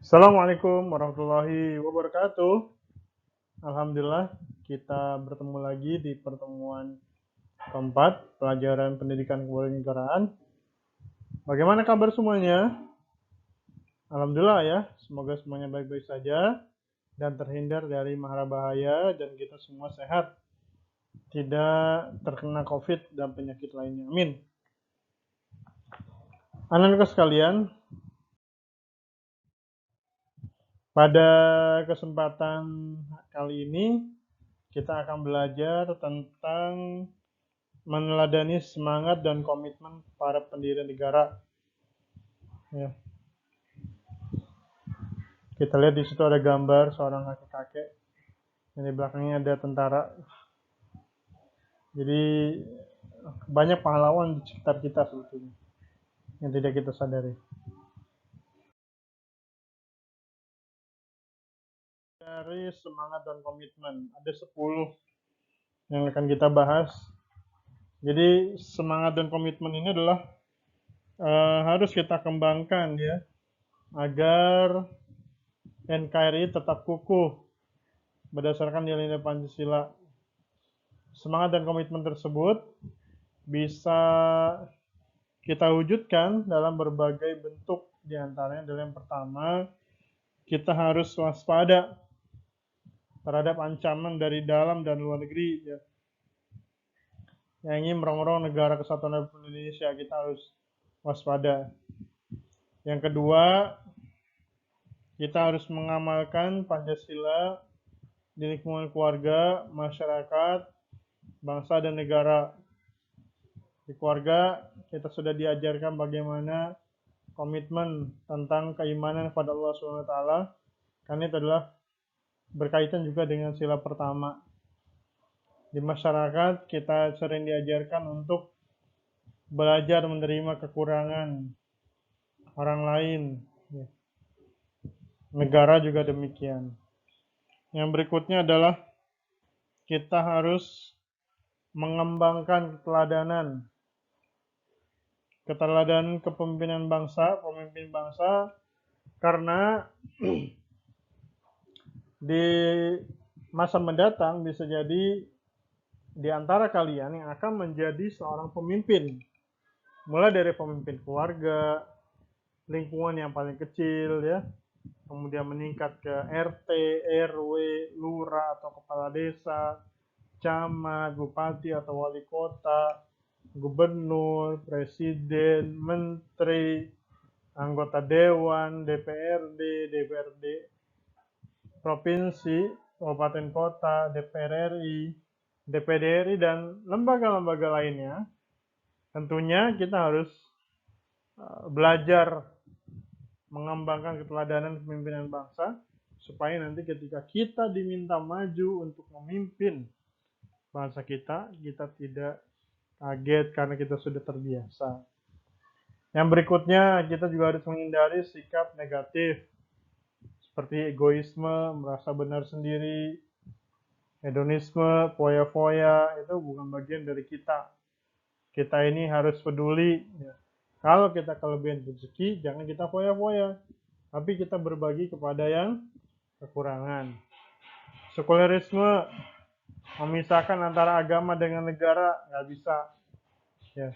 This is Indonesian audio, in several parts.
Assalamualaikum warahmatullahi wabarakatuh. Alhamdulillah, kita bertemu lagi di pertemuan keempat pelajaran pendidikan kewarganegaraan. Bagaimana kabar semuanya? Alhamdulillah ya, semoga semuanya baik-baik saja dan terhindar dari mara bahaya dan kita semua sehat, tidak terkena COVID dan penyakit lainnya. Amin. Anak-anak sekalian, pada kesempatan kali ini kita akan belajar tentang meneladani semangat dan komitmen para pendiri negara. Ya. Kita lihat di situ ada gambar seorang kakek-kakek, yang di belakangnya ada tentara. Jadi banyak pahlawan di sekitar kita sebetulnya yang tidak kita sadari. Dari semangat dan komitmen ada 10 yang akan kita bahas. Jadi semangat dan komitmen ini adalah harus kita kembangkan ya, agar NKRI tetap kukuh berdasarkan nilai-nilai Pancasila. Semangat dan komitmen tersebut bisa kita wujudkan dalam berbagai bentuk. Di antaranya adalah yang pertama, kita harus waspada terhadap ancaman dari dalam dan luar negeri ya, yang ingin merongrong negara kesatuan Republik Indonesia. Kita harus waspada. Yang kedua, kita harus mengamalkan Pancasila di lingkungan keluarga, masyarakat, bangsa, dan negara. Di keluarga, kita sudah diajarkan bagaimana komitmen tentang keimanan kepada Allah SWT, karena itu adalah berkaitan juga dengan sila pertama. Di masyarakat, kita sering diajarkan untuk belajar menerima kekurangan orang lain. Negara juga demikian. Yang berikutnya adalah kita harus mengembangkan keteladanan kepemimpinan bangsa, pemimpin bangsa, karena di masa mendatang bisa jadi di antara kalian yang akan menjadi seorang pemimpin. Mulai dari pemimpin keluarga, lingkungan yang paling kecil ya, kemudian meningkat ke RT, RW, lurah atau kepala desa, camat, bupati atau wali kota, gubernur, presiden, menteri, anggota dewan, DPRD provinsi, kabupaten kota, DPR RI, DPD RI, dan lembaga-lembaga lainnya. Tentunya kita harus belajar mengembangkan keteladanan kepemimpinan bangsa, supaya nanti ketika kita diminta maju untuk memimpin bangsa kita tidak kaget karena kita sudah terbiasa. Yang berikutnya, kita juga harus menghindari sikap negatif seperti egoisme, merasa benar sendiri, hedonisme, foya-foya. Itu bukan bagian dari kita. Kita ini harus peduli ya. Kalau kita kelebihan rezeki, jangan kita foya-foya, tapi kita berbagi kepada yang kekurangan. Sekulerisme, memisahkan antara agama dengan negara, nggak bisa ya.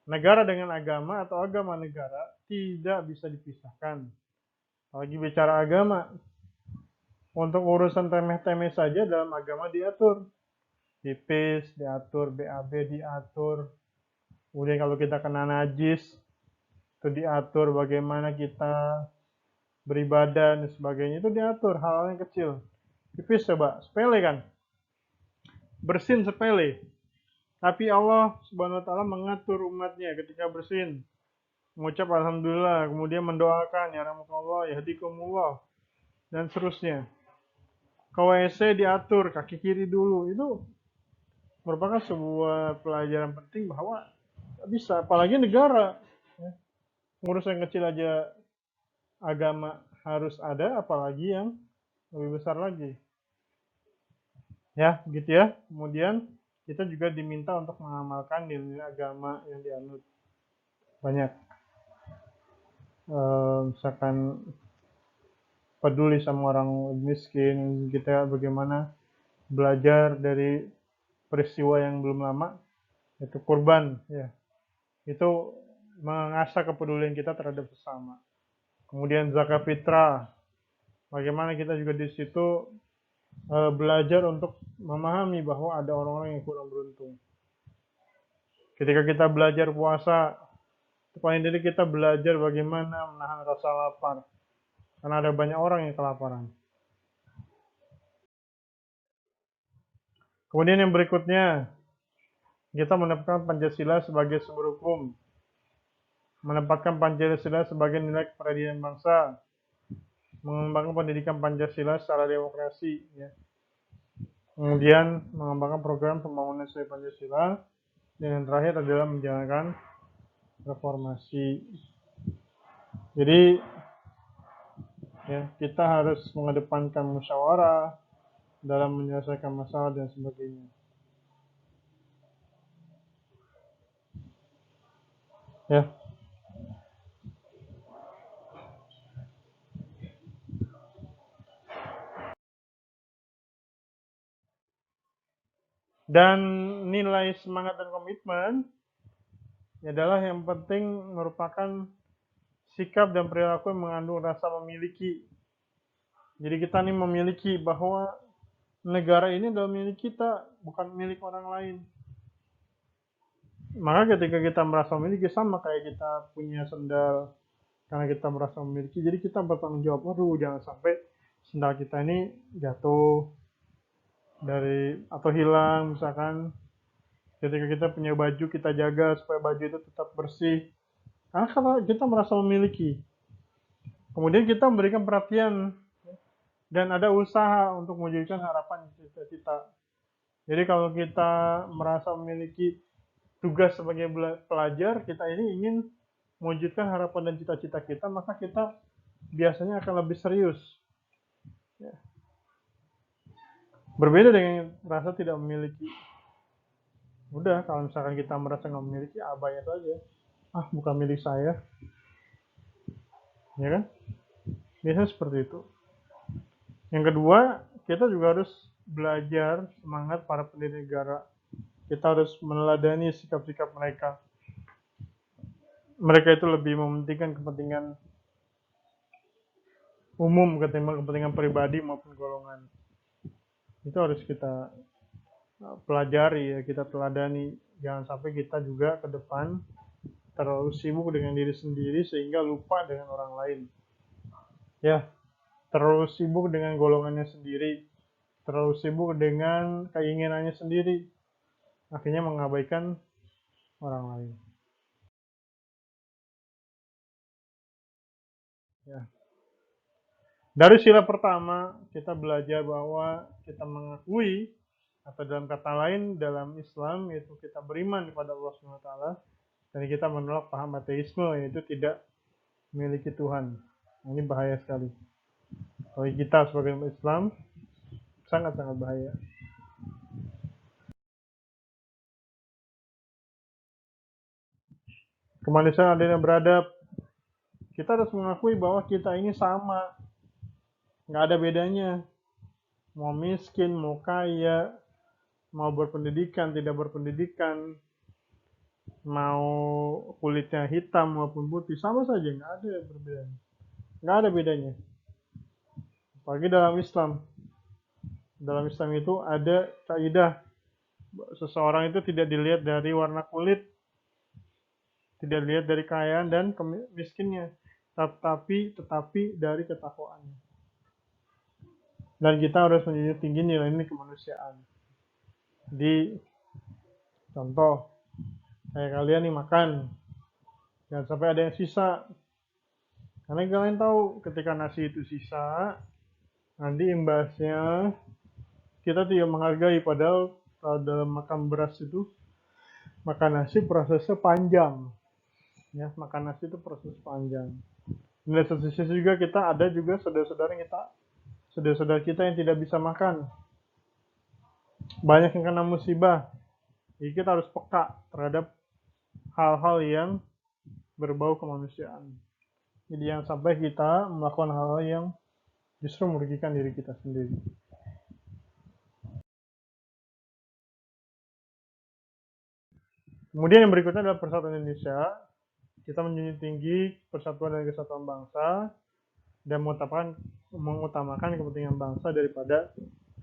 Negara dengan agama atau agama negara tidak bisa dipisahkan. Lagi bicara agama, untuk urusan temeh-temeh saja dalam agama diatur. Pipis diatur, BAB diatur. Kemudian kalau kita kena najis, itu diatur bagaimana kita beribadah dan sebagainya. Itu diatur, hal-hal yang kecil. Pipis coba, sepele kan? Bersin sepele. Tapi Allah Subhanahu wa taala mengatur umatnya ketika bersin. Mengucap alhamdulillah, kemudian mendoakan ya rahmatullah, yahdikumullah, dan seterusnya. Ke WC diatur, kaki kiri dulu. Itu merupakan sebuah pelajaran penting bahwa bisa, apalagi negara. Ya. Urusan kecil aja agama harus ada, apalagi yang lebih besar lagi. Ya, begitu ya. Kemudian kita juga diminta untuk mengamalkan nilai agama yang dianut. Banyak. Misalkan peduli sama orang miskin, kita bagaimana belajar dari peristiwa yang belum lama, itu kurban, ya. Itu mengasah kepedulian kita terhadap sesama. Kemudian zakat fitrah, bagaimana kita juga di situ belajar untuk memahami bahwa ada orang-orang yang kurang beruntung. Ketika kita belajar puasa, paling tidak kita belajar bagaimana menahan rasa lapar. Karena ada banyak orang yang kelaparan. Kemudian yang berikutnya, kita menempatkan Pancasila sebagai sumber hukum. Menempatkan Pancasila sebagai nilai kepribadian bangsa. Mengembangkan pendidikan Pancasila secara demokrasi. Ya. Kemudian mengembangkan program pembangunan sesuai Pancasila. Dan yang terakhir adalah menjalankan reformasi. Jadi ya, kita harus mengedepankan musyawarah dalam menyelesaikan masalah dan sebagainya. Ya. Dan nilai semangat dan komitmen adalah yang penting merupakan sikap dan perilaku yang mengandung rasa memiliki. Jadi kita nih memiliki bahwa negara ini adalah milik kita, bukan milik orang lain. Maka ketika kita merasa memiliki, sama kayak kita punya sendal, karena kita merasa memiliki, jadi kita bertanggung jawab, waduh jangan sampai sendal kita ini jatuh dari atau hilang misalkan. Ketika kita punya baju, kita jaga supaya baju itu tetap bersih. Karena kalau kita merasa memiliki, kemudian kita memberikan perhatian dan ada usaha untuk mewujudkan harapan cita-cita. Jadi kalau kita merasa memiliki tugas sebagai pelajar, kita ini ingin mewujudkan harapan dan cita-cita kita, maka kita biasanya akan lebih serius. Ya. Berbeda dengan merasa tidak memiliki. Udah, kalau misalkan kita merasa nggak memiliki, abai saja. Ah, bukan milik saya. Ya kan? Biasanya seperti itu. Yang kedua, kita juga harus belajar semangat para pendiri negara. Kita harus meneladani sikap-sikap mereka. Mereka itu lebih mementingkan kepentingan umum ketimbang kepentingan pribadi maupun golongan. Itu harus kita pelajari, ya, kita teladani. Jangan sampai kita juga ke depan terlalu sibuk dengan diri sendiri sehingga lupa dengan orang lain. Ya, terlalu sibuk dengan golongannya sendiri, terlalu sibuk dengan keinginannya sendiri, akhirnya mengabaikan orang lain. Ya. Dari sila pertama, kita belajar bahwa kita mengakui, atau dalam kata lain dalam Islam, yaitu kita beriman kepada Allah SWT, dan kita menolak paham ateisme, yaitu tidak memiliki Tuhan. Ini bahaya sekali. Bagi kita sebagai Islam, sangat-sangat bahaya. Kemanusiaan adil dan beradab. Kita harus mengakui bahwa kita ini sama. Nggak ada bedanya. Mau miskin, mau kaya, mau berpendidikan, tidak berpendidikan, mau kulitnya hitam maupun putih, sama saja, nggak ada perbedaan. Nggak ada bedanya. Apalagi dalam Islam. Dalam Islam itu ada kaidah, seseorang itu tidak dilihat dari warna kulit, tidak dilihat dari kekayaan dan miskinnya, tetapi dari ketakwaannya. Dan kita harus menjunjung tinggi nilai-nilai kemanusiaan. Di contoh, kayak kalian nih makan, jangan sampai ada yang sisa. Karena kalian tahu ketika nasi itu sisa, nanti imbasnya kita tidak menghargai. Padahal kalau dalam makan beras itu, makan nasi prosesnya panjang. Ya, makan nasi itu proses panjang. Dan di satu sisi juga kita ada juga saudara-saudara kita yang tidak bisa makan. Banyak yang kena musibah. Jadi kita harus peka terhadap hal-hal yang berbau kemanusiaan. Jadi jangan sampai kita melakukan hal-hal yang justru merugikan diri kita sendiri. Kemudian yang berikutnya adalah persatuan Indonesia. Kita menjunjung tinggi persatuan dan kesatuan bangsa dan mengutamakan kepentingan bangsa daripada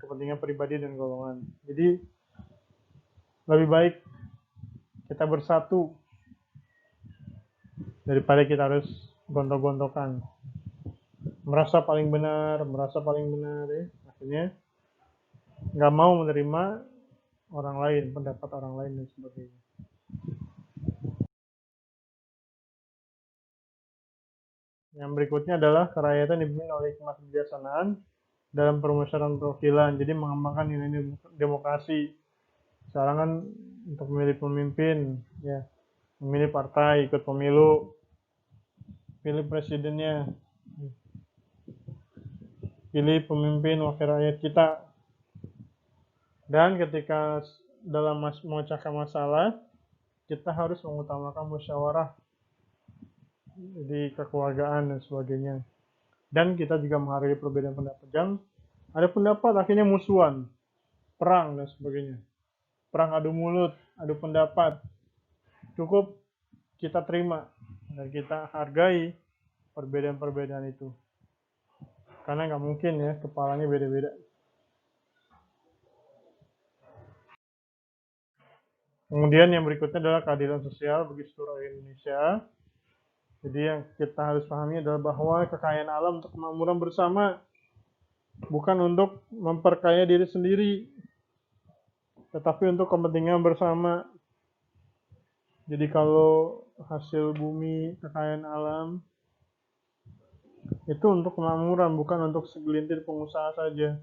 kepentingan pribadi dan golongan. Jadi lebih baik kita bersatu daripada kita harus gontok-gontokan. Merasa paling benar ya. Akhirnya nggak mau menerima orang lain, pendapat orang lain dan sebagainya. Yang berikutnya adalah kerakyatan dipimpin oleh hikmat kebijaksanaan dalam permusyawaratan perwakilan. Jadi mengembangkan nilai demokrasi. Sekarang kan untuk memilih pemimpin, ya memilih partai, ikut pemilu, pilih presidennya, pilih pemimpin wakil rakyat kita. Dan ketika dalam memecahkan masalah, kita harus mengutamakan musyawarah di kekeluargaan dan sebagainya. Dan kita juga menghargai perbedaan pendapat. Jangan ada pendapat akhirnya musuhan, perang dan sebagainya. Perang adu mulut, adu pendapat. Cukup kita terima dan kita hargai perbedaan-perbedaan itu. Karena nggak mungkin ya, kepalanya beda-beda. Kemudian yang berikutnya adalah keadilan sosial bagi seluruh Indonesia. Jadi yang kita harus pahami adalah bahwa kekayaan alam untuk kemakmuran bersama, bukan untuk memperkaya diri sendiri, tetapi untuk kepentingan bersama. Jadi kalau hasil bumi, kekayaan alam, itu untuk kemakmuran, bukan untuk segelintir pengusaha saja.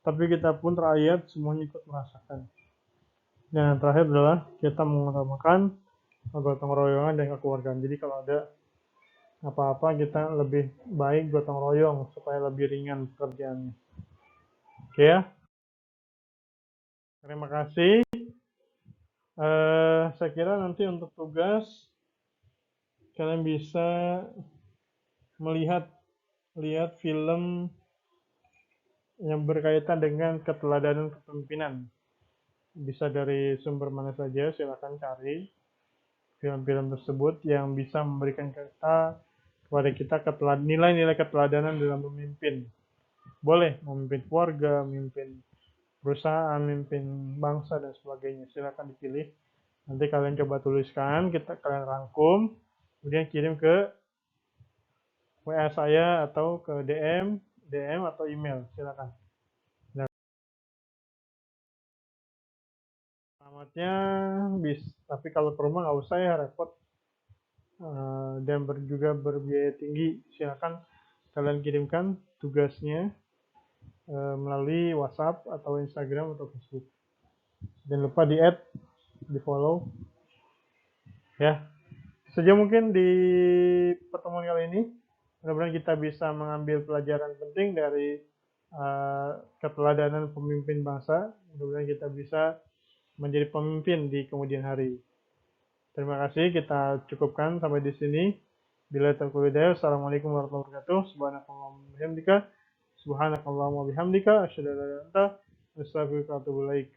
Tapi kita pun rakyat semuanya ikut merasakan. Dan yang terakhir adalah kita mengutamakan gotong royongan dan kekeluargaan. Jadi kalau ada apa-apa kita lebih baik gotong royong supaya lebih ringan pekerjaannya. Oke ya, terima kasih. Saya kira nanti untuk tugas kalian bisa melihat film yang berkaitan dengan keteladanan kepemimpinan. Bisa dari sumber mana saja, silakan cari film-film tersebut yang bisa memberikan kepada kita nilai-nilai keteladanan dalam memimpin. Boleh memimpin keluarga, memimpin perusahaan, memimpin bangsa dan sebagainya. Silakan dipilih. Nanti kalian coba tuliskan, kalian rangkum, kemudian kirim ke WA saya atau ke DM atau email. Silakan. Alamatnya tapi kalau ke rumah nggak usah ya, repot. Dan juga berbiaya tinggi. Silakan kalian kirimkan tugasnya melalui WhatsApp atau Instagram atau Facebook. Jangan lupa di-add, di-follow. Ya, saja mungkin di pertemuan kali ini. Mudah-mudahan kita bisa mengambil pelajaran penting dari keteladanan pemimpin bangsa. Mudah-mudahan kita bisa menjadi pemimpin di kemudian hari. Terima kasih, kita cukupkan sampai di sini. Bila taufiq hidayah, assalamualaikum warahmatullahi wabarakatuh. Subhanakallahumma bihamdika, subhanakallahumma bihamdika, asyhadu an la ilaha illa anta, astaghfiruka wa atubu ilaik.